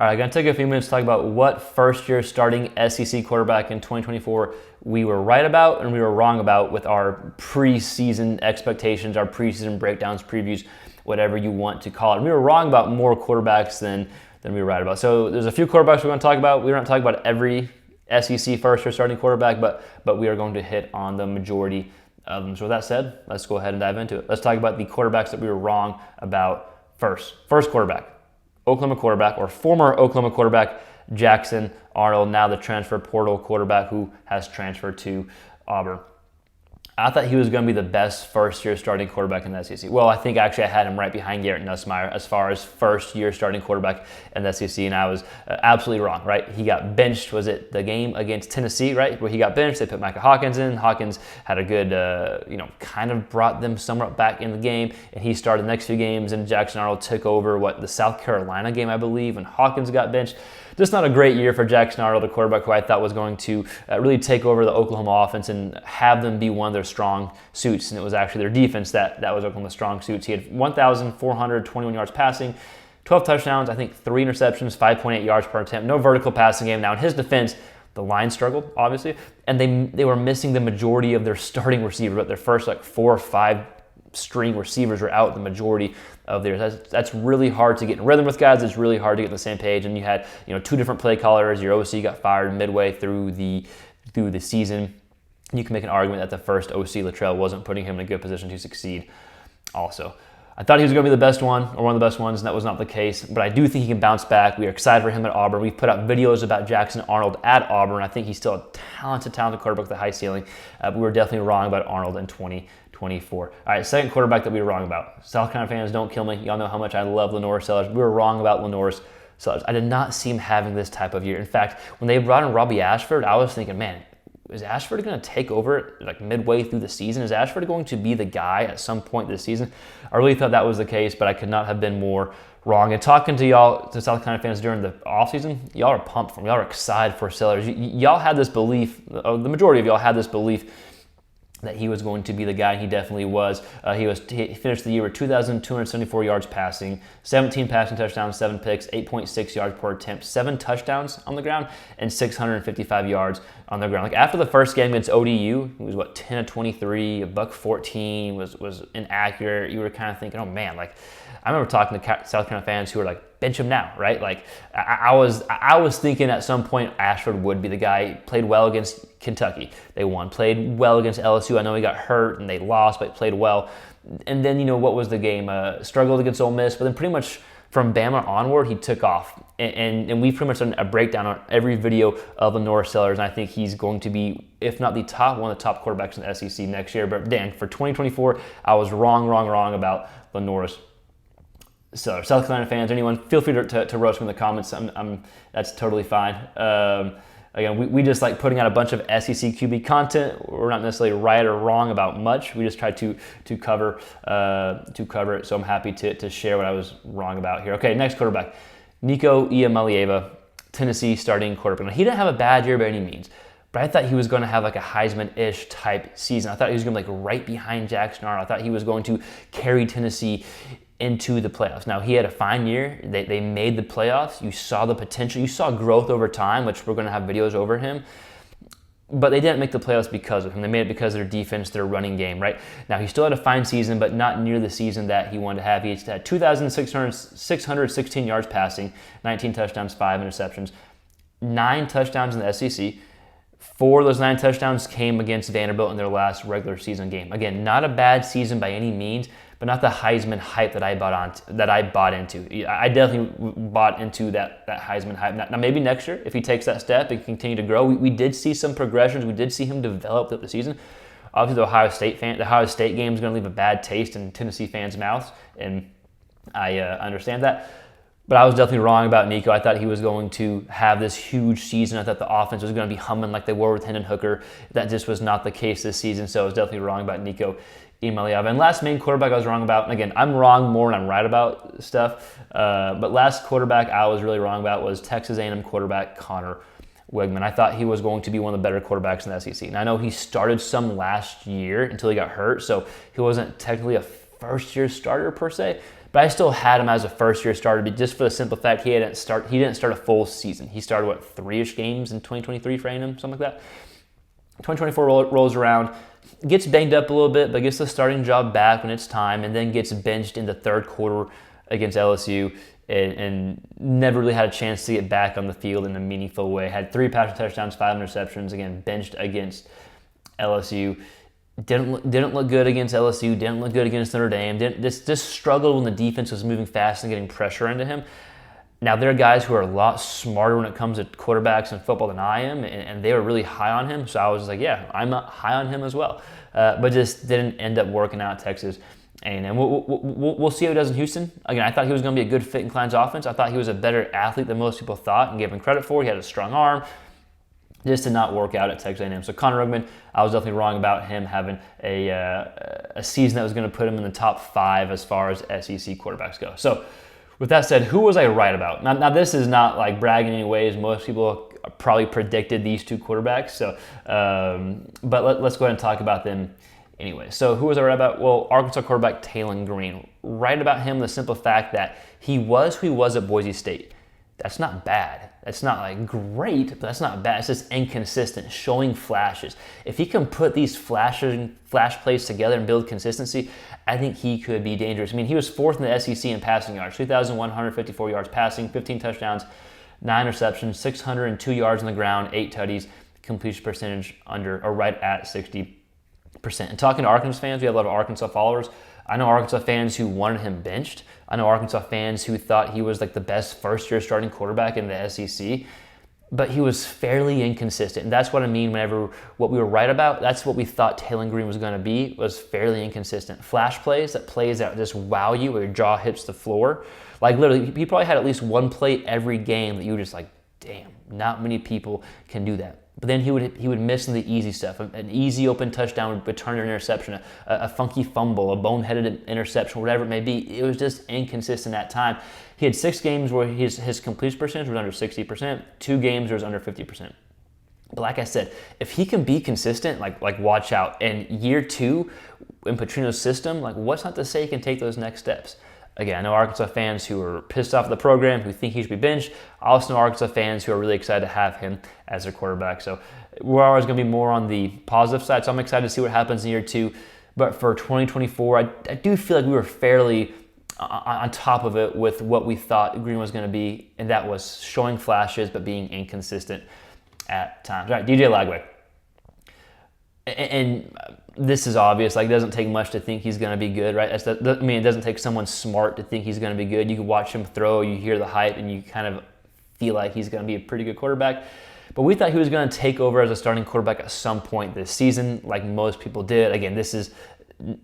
All right, I'm going to take a few minutes to talk about what first-year starting SEC quarterback in 2024 we were right about and we were wrong about with our preseason expectations, our preseason breakdowns, previews, whatever you want to call it. And we were wrong about more quarterbacks than we were right about. So there's a few quarterbacks we're going to talk about. We're not talking about every SEC first-year starting quarterback, but we are going to hit on the majority of them. So with that said, let's go ahead and dive into it. Let's talk about the quarterbacks that we were wrong about first. First quarterback. Oklahoma quarterback, or former Oklahoma quarterback, Jackson Arnold, now the transfer portal quarterback who has transferred to Auburn. I thought he was going to be the best first-year starting quarterback in the SEC. Well, I think actually I had him right behind Garrett Nussmeier as far as first-year starting quarterback in the SEC, and I was absolutely wrong, right? He got benched. Was it the game against Tennessee, right, where he got benched? They put Micah Hawkins in. Hawkins had a good, kind of brought them somewhat back in the game, and he started the next few games, and Jackson Arnold took over, the South Carolina game, I believe, and Hawkins got benched. Just not a great year for Jackson Arnold, a quarterback who I thought was going to really take over the Oklahoma offense and have them be one of their strong suits. And it was actually their defense that was Oklahoma's strong suits. He had 1,421 yards passing, 12 touchdowns, I think 3 interceptions, 5.8 yards per attempt, no vertical passing game. Now in his defense, the line struggled, obviously, and they were missing the majority of their starting receivers, but their first 4 or 5 string receivers were out the majority of theirs. That's really hard to get in rhythm with guys. It's really hard to get on the same page. And you had 2 different play callers. Your OC got fired midway through the season. You can make an argument that the first OC, Luttrell, wasn't putting him in a good position to succeed also. I thought he was going to be the best one, or one of the best ones, and that was not the case. But I do think he can bounce back. We are excited for him at Auburn. We've put out videos about Jackson Arnold at Auburn. I think he's still a talented quarterback with a high ceiling. But we were definitely wrong about Arnold in 2024. All right, second quarterback that we were wrong about. South Carolina fans, don't kill me. Y'all know how much I love LaNorris Sellers. We were wrong about LaNorris Sellers. I did not see him having this type of year. In fact, when they brought in Robbie Ashford, I was thinking, man, is Ashford going to take over midway through the season? Is Ashford going to be the guy at some point this season? I really thought that was the case, but I could not have been more wrong. And talking to y'all, to South Carolina fans during the offseason, y'all are pumped for him. Y'all are excited for Sellers. Y'all had this belief, the majority of y'all had this belief that he was going to be the guy. He definitely was. He finished the year with 2,274 yards passing, 17 passing touchdowns, 7 picks, 8.6 yards per attempt, 7 touchdowns on the ground, and 655 yards on the ground. After the first game against ODU, he was 10 of 23, $114, was inaccurate. You were kind of thinking, oh man, I remember talking to South Carolina fans who were bench him now, right? I was thinking at some point Ashford would be the guy. He played well against Kentucky. They won. Played well against LSU. I know he got hurt and they lost, but played well. And then, what was the game? Struggled against Ole Miss, but then pretty much from Bama onward, he took off. And we've pretty much done a breakdown on every video of LaNorris Sellers, and I think he's going to be, if not one of the top quarterbacks in the SEC next year. But Dan, for 2024, I was wrong about LaNorris Sellers. South Carolina fans, anyone, feel free to roast me in the comments. That's totally fine. Again, we just like putting out a bunch of SEC QB content. We're not necessarily right or wrong about much. We just try to cover it. So I'm happy to share what I was wrong about here. Okay, next quarterback, Nico Iamaleava, Tennessee starting quarterback. Now, he didn't have a bad year by any means, but I thought he was going to have a Heisman-ish type season. I thought he was going to be right behind Jackson Arnold. I thought he was going to carry Tennessee into the playoffs. Now, he had a fine year. They made the playoffs. You saw the potential. You saw growth over time, which we're going to have videos over him. But they didn't make the playoffs because of him. They made it because of their defense, their running game, right? Now, he still had a fine season, but not near the season that he wanted to have. He had 2,616 yards passing, 19 touchdowns, 5 interceptions, 9 touchdowns in the SEC. 4 of those 9 touchdowns came against Vanderbilt in their last regular season game. Again, not a bad season by any means, but not the Heisman hype that I bought into. I definitely bought into that Heisman hype. Now maybe next year, if he takes that step and continue to grow, we did see some progressions. We did see him develop throughout the season. Obviously, the Ohio State game is going to leave a bad taste in Tennessee fans' mouths, and I understand that. But I was definitely wrong about Nico. I thought he was going to have this huge season. I thought the offense was going to be humming like they were with Hendon Hooker. That just was not the case this season, so I was definitely wrong about Nico Iamaleava. And last main quarterback I was wrong about, and again, I'm wrong more than I'm right about stuff, but last quarterback I was really wrong about was Texas A&M quarterback Connor Wegman. I thought he was going to be one of the better quarterbacks in the SEC. And I know he started some last year until he got hurt, so he wasn't technically a first-year starter per se, But I still had him as a first-year starter, just for the simple fact he didn't start a full season. He started, 3-ish games in 2023 for A&M, something like that. 2024 rolls around, gets banged up a little bit, but gets the starting job back when it's time, and then gets benched in the third quarter against LSU, and never really had a chance to get back on the field in a meaningful way. Had 3 passing touchdowns, 5 interceptions, again, benched against LSU. Didn't look good against LSU, didn't look good against Notre Dame, just struggled when the defense was moving fast and getting pressure into him. Now, there are guys who are a lot smarter when it comes to quarterbacks in football than I am, and they were really high on him, so I was like, yeah, I'm high on him as well. But just didn't end up working out at Texas. And we'll see how he does in Houston. Again, I thought he was going to be a good fit in Klein's offense. I thought he was a better athlete than most people thought and gave him credit for. He had a strong arm. Just did not work out at Texas A&M. So Connor Rugman, I was definitely wrong about him having a season that was going to put him in the top 5 as far as SEC quarterbacks go. So with that said, who was I right about? Now this is not like bragging in any ways. Most people probably predicted these 2 quarterbacks. So, but let's go ahead and talk about them anyway. So who was I right about? Well, Arkansas quarterback Taylon Green. Right about him, the simple fact that he was who he was at Boise State. That's not bad. That's not like great, but that's not bad. It's just inconsistent, showing flashes. If he can put these flash plays together and build consistency, I think he could be dangerous. I mean, he was 4th in the SEC in passing yards, 3,154 yards passing, 15 touchdowns, 9 receptions, 602 yards on the ground, 8 tutties, completion percentage right at 60%. And talking to Arkansas fans, we have a lot of Arkansas followers. I know Arkansas fans who wanted him benched. I know Arkansas fans who thought he was like the best first-year starting quarterback in the SEC, but he was fairly inconsistent. And that's what I mean whenever what we were right about, that's what we thought Taylon Green was going to be, was fairly inconsistent. Flash plays that just wow you, where your jaw hits the floor. Like literally, he probably had at least one play every game that you were just like, damn, not many people can do that. But then he would miss in the easy stuff. An easy open touchdown would turn an interception, a funky fumble, a boneheaded interception, whatever it may be. It was just inconsistent at time. He had 6 games where his completion percentage was under 60%, 2 games where it was under 50%. But like I said, if he can be consistent, like watch out. And year 2 in Petrino's system, like what's not to say he can take those next steps? Again, I know Arkansas fans who are pissed off at the program, who think he should be benched. I also know Arkansas fans who are really excited to have him as their quarterback. So we're always going to be more on the positive side. So I'm excited to see what happens in year 2. But for 2024, I do feel like we were fairly on top of it with what we thought Green was going to be, and that was showing flashes but being inconsistent at times. All right, DJ Lagway. And this is obvious. Like, it doesn't take much to think he's going to be good, right? It doesn't take someone smart to think he's going to be good. You can watch him throw, you hear the hype, and you kind of feel like he's going to be a pretty good quarterback. But we thought he was going to take over as a starting quarterback at some point this season, like most people did. Again, this is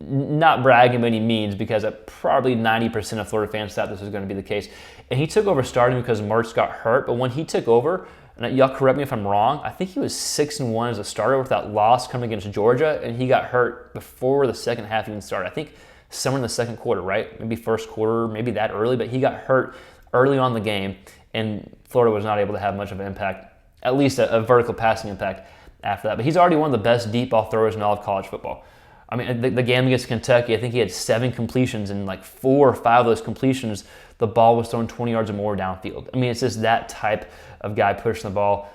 not bragging by any means, because probably 90% of Florida fans thought this was going to be the case. And he took over starting because Mertz got hurt. But when he took over, and y'all correct me if I'm wrong, I think he was 6-1 as a starter with that loss coming against Georgia, and he got hurt before the second half even started. I think somewhere in the second quarter, right? Maybe first quarter, maybe that early, but he got hurt early on the game, and Florida was not able to have much of an impact, at least a vertical passing impact after that. But he's already one of the best deep ball throwers in all of college football. I mean, the game against Kentucky, I think he had 7 completions, and like 4 or 5 of those completions, the ball was thrown 20 yards or more downfield. I mean, it's just that type of guy pushing the ball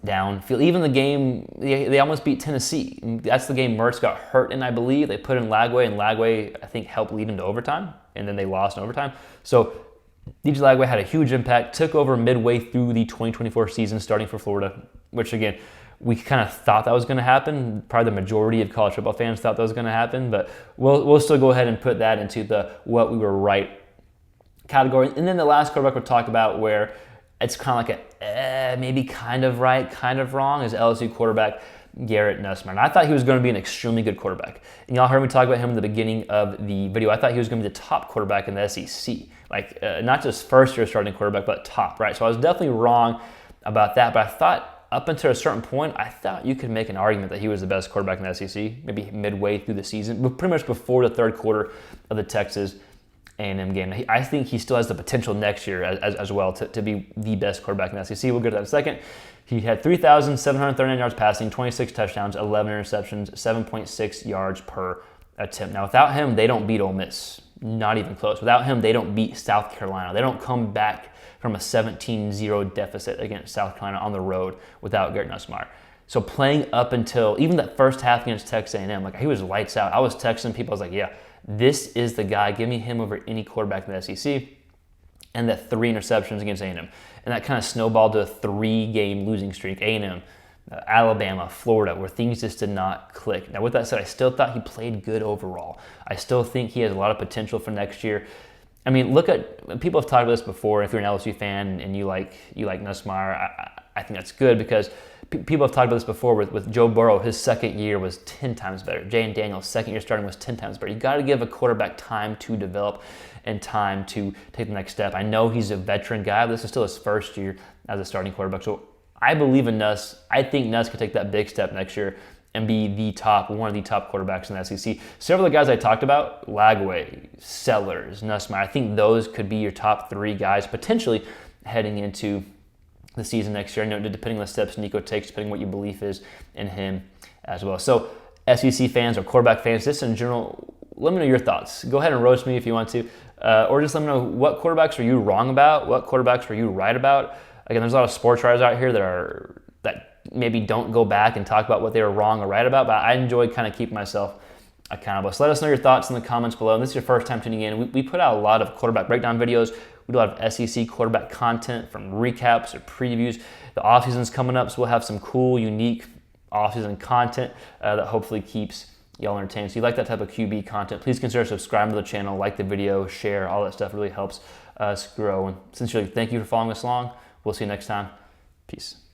downfield. Even the game, they almost beat Tennessee. That's the game Mertz got hurt in, I believe. They put in Lagway, and Lagway, I think, helped lead into overtime, and then they lost in overtime. So DJ Lagway had a huge impact, took over midway through the 2024 season starting for Florida, which, again, we kind of thought that was going to happen. Probably the majority of college football fans thought that was going to happen, but we'll still go ahead and put that into the what we were right category. And then the last quarterback we'll talk about, where it's kind of like maybe kind of right, kind of wrong, is LSU quarterback Garrett Nussmeier. And I thought he was going to be an extremely good quarterback. And y'all heard me talk about him in the beginning of the video. I thought he was going to be the top quarterback in the SEC. Like, not just first-year starting quarterback, but top, right? So I was definitely wrong about that, but I thought up until a certain point, I thought you could make an argument that he was the best quarterback in the SEC, maybe midway through the season, but pretty much before the third quarter of the Texas A&M game. I think he still has the potential next year as well to be the best quarterback in the SEC. We'll get to that in a second. He had 3,739 yards passing, 26 touchdowns, 11 interceptions, 7.6 yards per attempt. Now, without him, they don't beat Ole Miss. not even close. Without him, they don't beat South Carolina. They don't come back from a 17-0 deficit against South Carolina on the road without Garrett Nussmeier. So playing up until even that first half against Texas A&M, like he was lights out. I was texting people, I was like, yeah, this is the guy. Give me him over any quarterback in the SEC. And that 3 interceptions against A&M. And that kind of snowballed to a 3-game losing streak. A&M, Alabama, Florida, where things just did not click. Now, with that said, I still thought he played good overall. I still think he has a lot of potential for next year. I mean, look at, people have talked about this before. If you're an LSU fan and you like Nussmeier, I think that's good because people have talked about this before with Joe Burrow. His second year was 10 times better. Jay Daniels' second year starting was 10 times better. You got to give a quarterback time to develop and time to take the next step. I know he's a veteran guy, but this is still his first year as a starting quarterback. So I believe in Nuss. I think Nuss could take that big step next year and be one of the top quarterbacks in the SEC. Several of the guys I talked about, Lagway, Sellers, Nussmeier, I think those could be your top 3 guys potentially heading into the season next year. I know, depending on the steps Nico takes, depending on what your belief is in him as well. So SEC fans or quarterback fans, just in general, let me know your thoughts. Go ahead and roast me if you want to, or just let me know what quarterbacks are you wrong about, what quarterbacks were you right about. Again, there's a lot of sports writers out here that maybe don't go back and talk about what they were wrong or right about, but I enjoy kind of keeping myself accountable. So let us know your thoughts in the comments below. And this is your first time tuning in. We put out a lot of quarterback breakdown videos. We do a lot of SEC quarterback content, from recaps or previews. The offseason's coming up, so we'll have some cool, unique offseason content that hopefully keeps y'all entertained. So if you like that type of QB content, please consider subscribing to the channel, like the video, share. All that stuff really helps us grow. And sincerely, thank you for following us along. We'll see you next time. Peace.